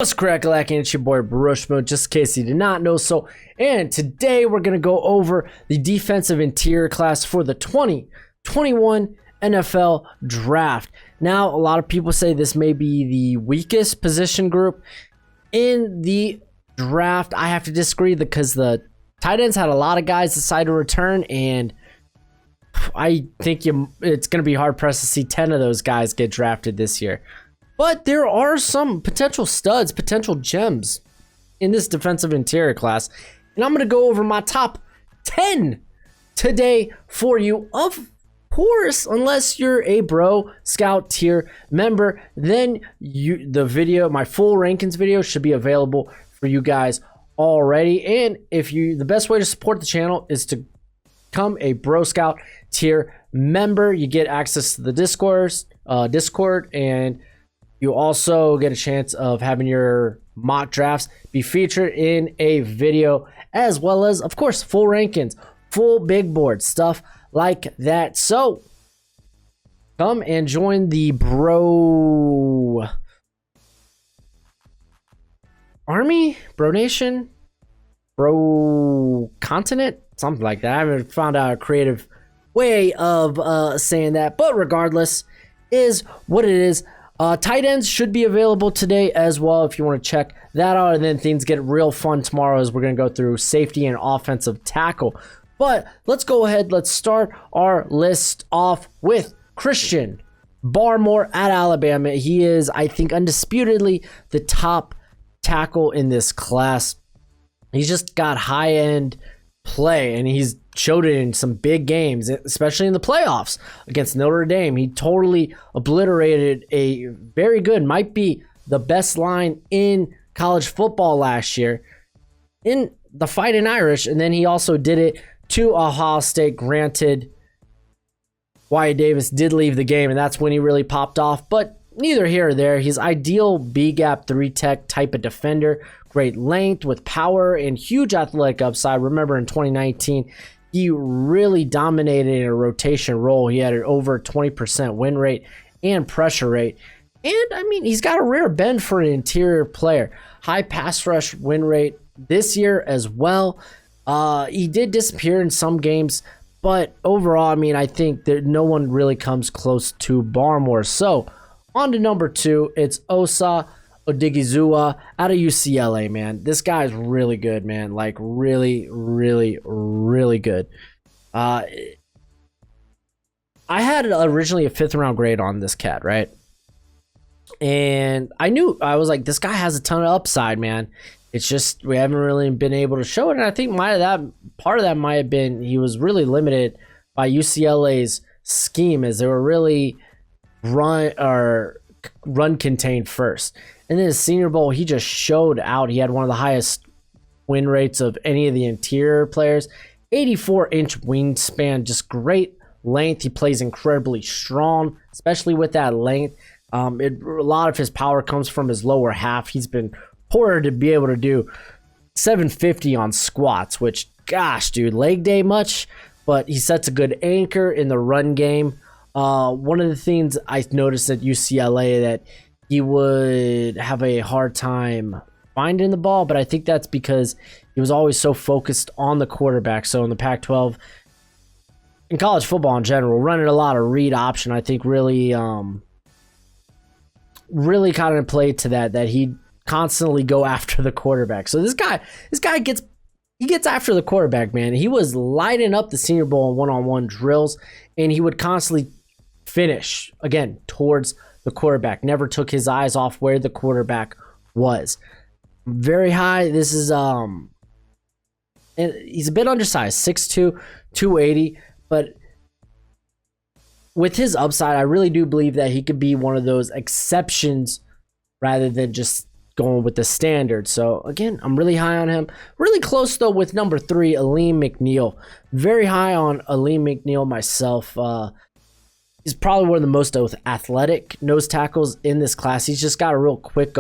What's crack-a-lacking? It's your boy Broshmo, just in case you did not know so. And today we're going to go over the defensive interior class for the 2021 NFL Draft. Now, a lot of people say this may be the weakest position group in the draft. I have to disagree because the tight ends had a lot of guys decide to return, and I think it's going to be hard-pressed to see 10 of those guys get drafted this year. But there are some potential studs, potential gems in this defensive interior class. And I'm going to go over my top 10 today for you. Of course, unless you're a Bro Scout tier member, then my full rankings video should be available for you guys already. And the best way to support the channel is to become a Bro Scout tier member. You get access to the Discord, and you also get a chance of having your mock drafts be featured in a video, as well as, of course, full rankings, full big board, stuff like that. So come and join the Bro Army, Bro Nation, Bro Continent, something like that. I haven't found out a creative way of saying that, but regardless, is what it is. Tight ends should be available today as well if you want to check that out. And then things get real fun tomorrow as we're going to go through safety and offensive tackle. But let's go ahead. Let's start our list off with Christian Barmore at Alabama. He is, I think, undisputedly the top tackle in this class. He's just got high-end play, and he's showed it in some big games, especially in the playoffs against Notre Dame. He totally obliterated a very good, might be the best line in college football last year in the Fighting Irish. And then he also did it to Ohio State. Granted, Wyatt Davis did leave the game, and that's when he really popped off, but neither here or there. He's ideal B-gap 3-tech type of defender. Great length with power and huge athletic upside. Remember in 2019, he really dominated in a rotation role. He had an over 20% win rate and pressure rate. And, I mean, he's got a rare bend for an interior player. High pass rush win rate this year as well. He did disappear in some games, but overall, I mean, I think that no one really comes close to Barmore. So, on to number 2, it's Osa Odighizuwa out of UCLA, man. This guy is really good, man. Like, really, really, really good. I had originally a 5th round grade on this cat, right? And I was like, this guy has a ton of upside, man. It's just we haven't really been able to show it. And I think part of that might have been he was really limited by UCLA's scheme, as they were really run contained first. And then his Senior Bowl, he just showed out. He had one of the highest win rates of any of the interior players. 84-inch wingspan, just great length. He plays incredibly strong, especially with that length. A lot of his power comes from his lower half. He's been poor to be able to do 750 on squats, which, gosh, dude, leg day much, but he sets a good anchor in the run game. One of the things I noticed at UCLA that he would have a hard time finding the ball, but I think that's because he was always so focused on the quarterback. So in the Pac-12, in college football in general, running a lot of read option, I think really kind of played to that he'd constantly go after the quarterback. So this guy gets after the quarterback, man. He was lighting up the Senior Bowl in one-on-one drills, and he would constantly finish again towards the quarterback. Never took his eyes off where the quarterback was. Very high. This is and he's a bit undersized, 6'2", 280, but with his upside, I really do believe that he could be one of those exceptions rather than just going with the standard. So again, I'm really high on him. Really close though with number 3, Alim McNeill. Very high on Alim McNeill myself. He's probably one of the most athletic nose tackles in this class. He's just got a real quick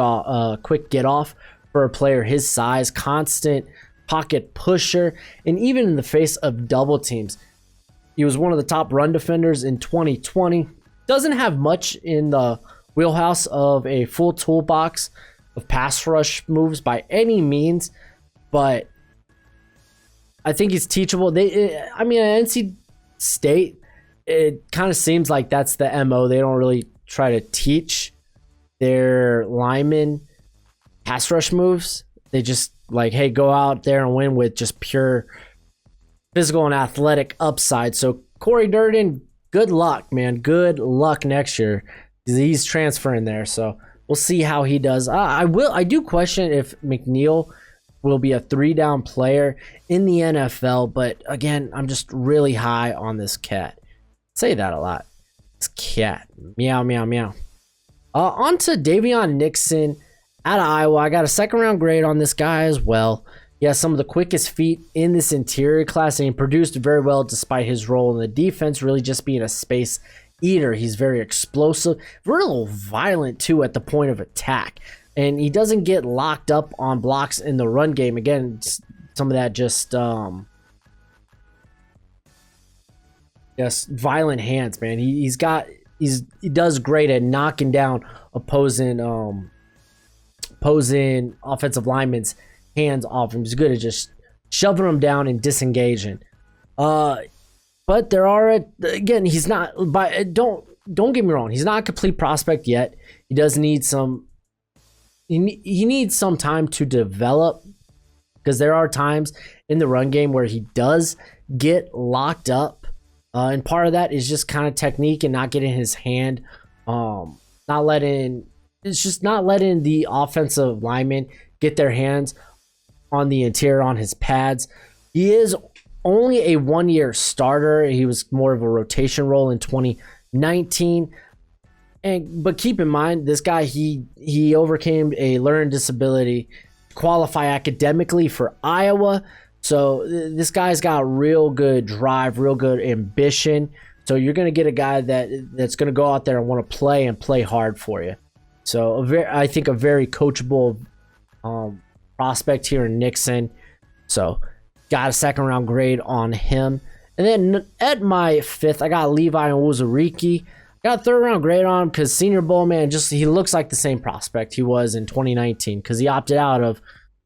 get off for a player his size, constant pocket pusher, and even in the face of double teams. He was one of the top run defenders in 2020. Doesn't have much in the wheelhouse of a full toolbox of pass rush moves by any means, but I think he's teachable. I mean, at NC State, it kind of seems like that's the MO. They don't really try to teach their linemen pass rush moves. They just like, hey, go out there and win with just pure physical and athletic upside. So Corey Durden, good luck, man. Good luck next year. He's transferring there, so we'll see how he does. I do question if McNeill will be a 3-down player in the NFL, but again, I'm just really high on this cat. Say that a lot. This cat. Meow, meow, meow. On to Daviyon Nixon out of Iowa. I got a 2nd-round grade on this guy as well. He has some of the quickest feet in this interior class, and he produced very well despite his role in the defense, really just being a space eater. He's very explosive, real violent too at the point of attack. And he doesn't get locked up on blocks in the run game. Again, some of that just yes, violent hands, man. He does great at knocking down opposing offensive linemen's hands off him. He's good at just shoving them down and disengaging. But there are again, he's not don't get me wrong, he's not a complete prospect yet. He does need some he needs some time to develop, because there are times in the run game where he does get locked up. And part of that is just kind of technique and not getting his hand, not letting the offensive linemen get their hands on the interior, on his pads. He is only a 1-year starter. He was more of a rotation role in 2019. But keep in mind, this guy, he overcame a learning disability, qualify academically for Iowa. So this guy's got real good drive, real good ambition. So you're going to get a guy that's going to go out there and want to play hard for you. So I think a very coachable prospect here in Nixon. So got a 2nd-round grade on him. And then at my 5th, I got Levi Onwuzurike. Got a 3rd-round grade on him because Senior Bowl, man, he looks like the same prospect he was in 2019, because he opted out of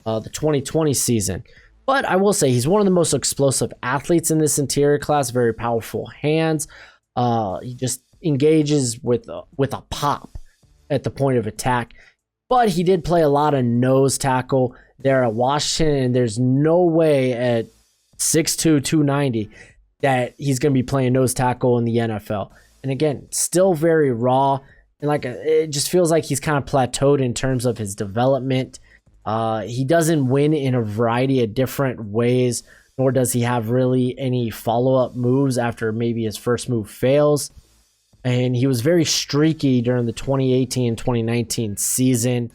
the 2020 season. But I will say he's one of the most explosive athletes in this interior class. Very powerful hands. He just engages with a pop at the point of attack. But he did play a lot of nose tackle there at Washington, and there's no way at 6'2", 290 that he's going to be playing nose tackle in the NFL. And again, still very raw, and it just feels like he's kind of plateaued in terms of his development. He doesn't win in a variety of different ways, nor does he have really any follow-up moves after maybe his first move fails. And he was very streaky during the 2018 2019 season.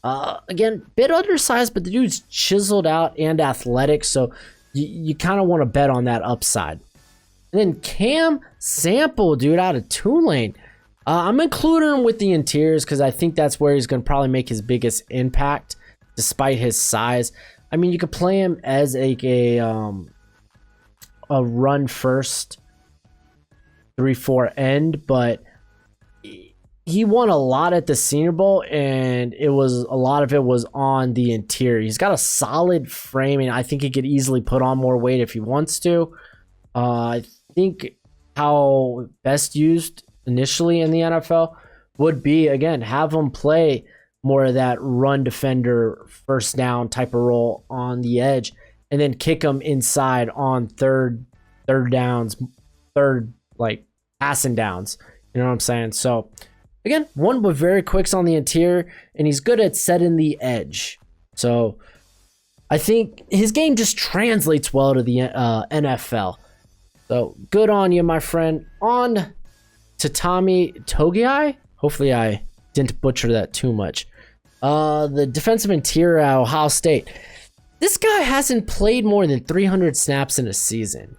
Again, bit undersized, but the dude's chiseled out and athletic, so you kind of want to bet on that upside. And then Cam Sample, dude, out of Tulane. I'm including him with the interiors because I think that's where he's going to probably make his biggest impact, despite his size. I mean, you could play him as a run first 3-4 end, but he won a lot at the Senior Bowl, and a lot of it was on the interior. He's got a solid frame, and I think he could easily put on more weight if he wants to. I think how best used initially in the NFL would be, again, have him play more of that run defender, first down type of role on the edge, and then kick him inside on third downs, passing downs. You know what I'm saying? So again, one with very quicks on the interior, and he's good at setting the edge. So I think his game just translates well to the NFL. So good on you, my friend. On to Tommy Togiai. Hopefully I didn't butcher that too much. The defensive interior at Ohio State. This guy hasn't played more than 300 snaps in a season.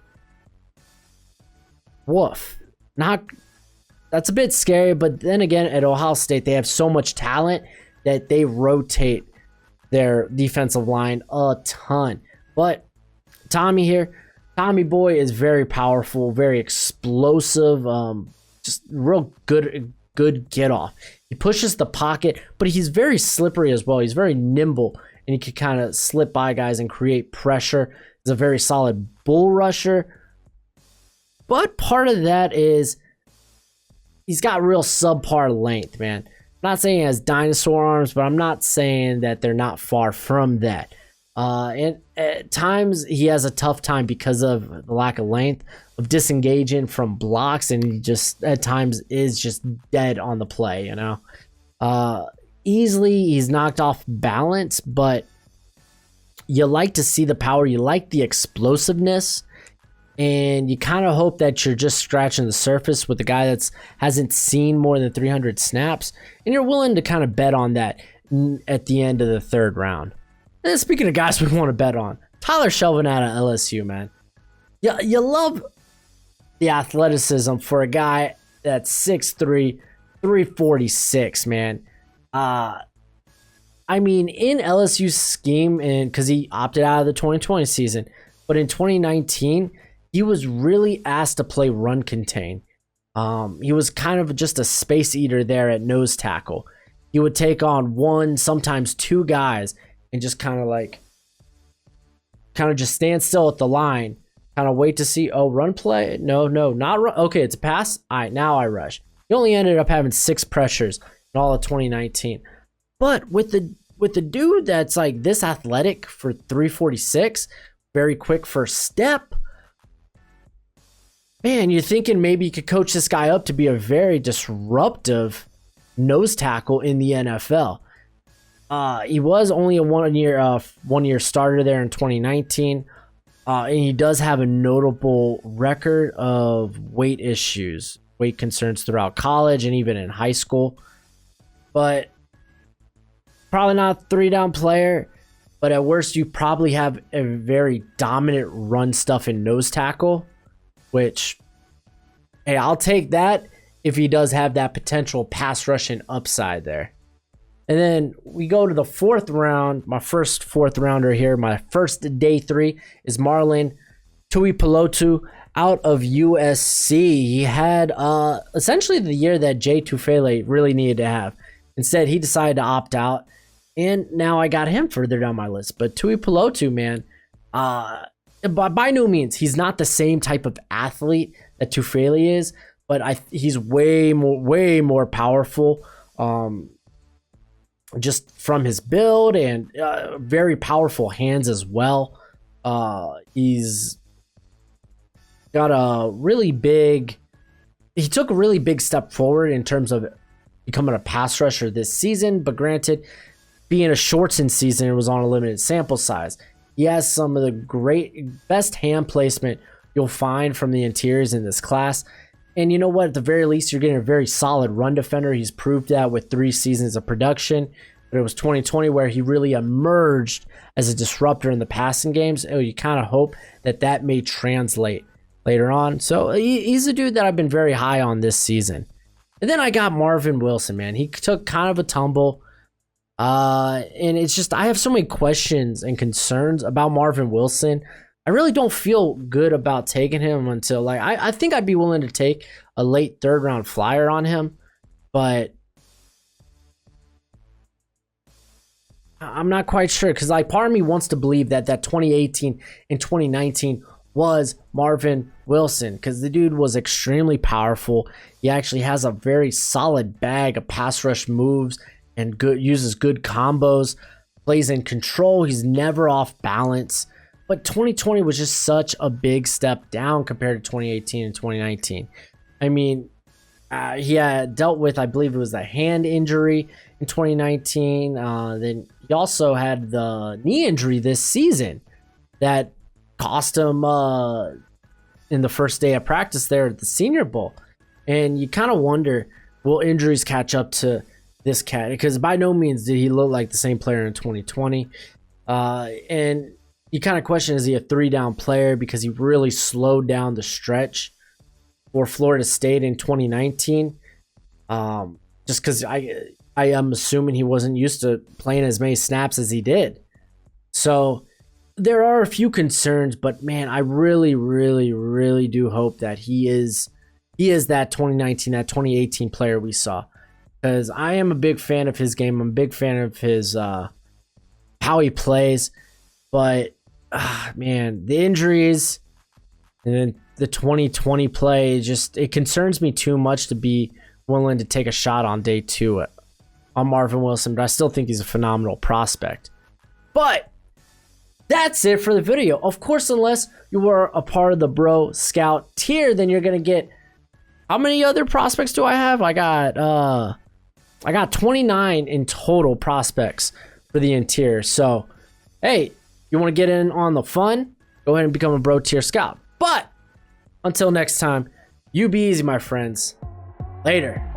Woof. That's a bit scary, but then again, at Ohio State, they have so much talent that they rotate their defensive line a ton. But Tommy boy is very powerful, very explosive, just real good get off. He pushes the pocket, but he's very slippery as well. He's very nimble, and he can kind of slip by guys and create pressure. He's a very solid bull rusher. But part of that is he's got real subpar length, man. I'm not saying he has dinosaur arms, but I'm not saying that they're not far from that. And at times he has a tough time because of the lack of length of disengaging from blocks, and he just at times is just dead on the play, you know. Easily he's knocked off balance, but you like to see the power, you like the explosiveness, and you kind of hope that you're just scratching the surface with a guy that's hasn't seen more than 300 snaps, and you're willing to kind of bet on that at the end of the third round. And speaking of guys we want to bet on, Tyler Shelvin out of LSU, man. You love the athleticism for a guy that's 6'3", 346, man. I mean, in LSU's scheme, and because he opted out of the 2020 season, but in 2019, he was really asked to play run contain. He was kind of just a space eater there at nose tackle. He would take on one, sometimes two guys, and just kind of just stand still at the line, kind of wait to see, oh, run play? No, not run. Okay, it's a pass. All right, now I rush. He only ended up having 6 pressures in all of 2019. But with the dude that's like this athletic for 346, very quick first step, man, you're thinking maybe you could coach this guy up to be a very disruptive nose tackle in the NFL. He was only a one-year starter there in 2019, and he does have a notable record of weight issues, weight concerns throughout college and even in high school. But probably not a 3-down player, but at worst you probably have a very dominant run stuff in nose tackle, which, hey, I'll take that if he does have that potential pass rushing upside there. And then we go to the 4th round. My first 4th rounder here, my first day 3 is Marlin Tuipulotu out of USC. He had essentially the year that Jay Tufele really needed to have. Instead, he decided to opt out, and now I got him further down my list. But Tuipulotu, man, by no means, he's not the same type of athlete that Tufele is, but he's way more powerful. Just from his build and very powerful hands as well. He's got he took a really big step forward in terms of becoming a pass rusher this season, but granted, being a shortened season, it was on a limited sample size. He has some of the best hand placement you'll find from the interiors in this class. And you know what? At the very least, you're getting a very solid run defender. He's proved that with 3 seasons of production. But it was 2020 where he really emerged as a disruptor in the passing games. Oh, you kind of hope that may translate later on. So he's a dude that I've been very high on this season. And then I got Marvin Wilson, man. He took kind of a tumble. And it's just, I have so many questions and concerns about Marvin Wilson. I really don't feel good about taking him until, like, I think I'd be willing to take a late 3rd round flyer on him, but I'm not quite sure, because like part of me wants to believe that 2018 and 2019 was Marvin Wilson, because the dude was extremely powerful. He actually has a very solid bag of pass rush moves and uses good combos, plays in control. He's never off balance. But 2020 was just such a big step down compared to 2018 and 2019. I mean, he had dealt with, I believe it was a hand injury in 2019. Then he also had the knee injury this season that cost him in the first day of practice there at the Senior Bowl. And you kind of wonder, will injuries catch up to this cat? Because by no means did he look like the same player in 2020. And you kind of question, is he a 3-down player, because he really slowed down the stretch for Florida State in 2019. Just because I am assuming he wasn't used to playing as many snaps as he did. So there are a few concerns, but man, I really do hope that he is that 2019, that 2018 player we saw. because I am a big fan of his game. I'm a big fan of his how he plays. But man, the injuries and then the 2020 play, just it concerns me too much to be willing to take a shot on day 2 on Marvin Wilson. But I still think he's a phenomenal prospect. But that's it for the video. Of course, unless you were a part of the Bro Scout tier, then you're gonna get, how many other prospects do I have? I got 29 in total prospects for the interior. So, hey, you want to get in on the fun? Go ahead and become a Bro tier scout. But until next time, you be easy, my friends. Later.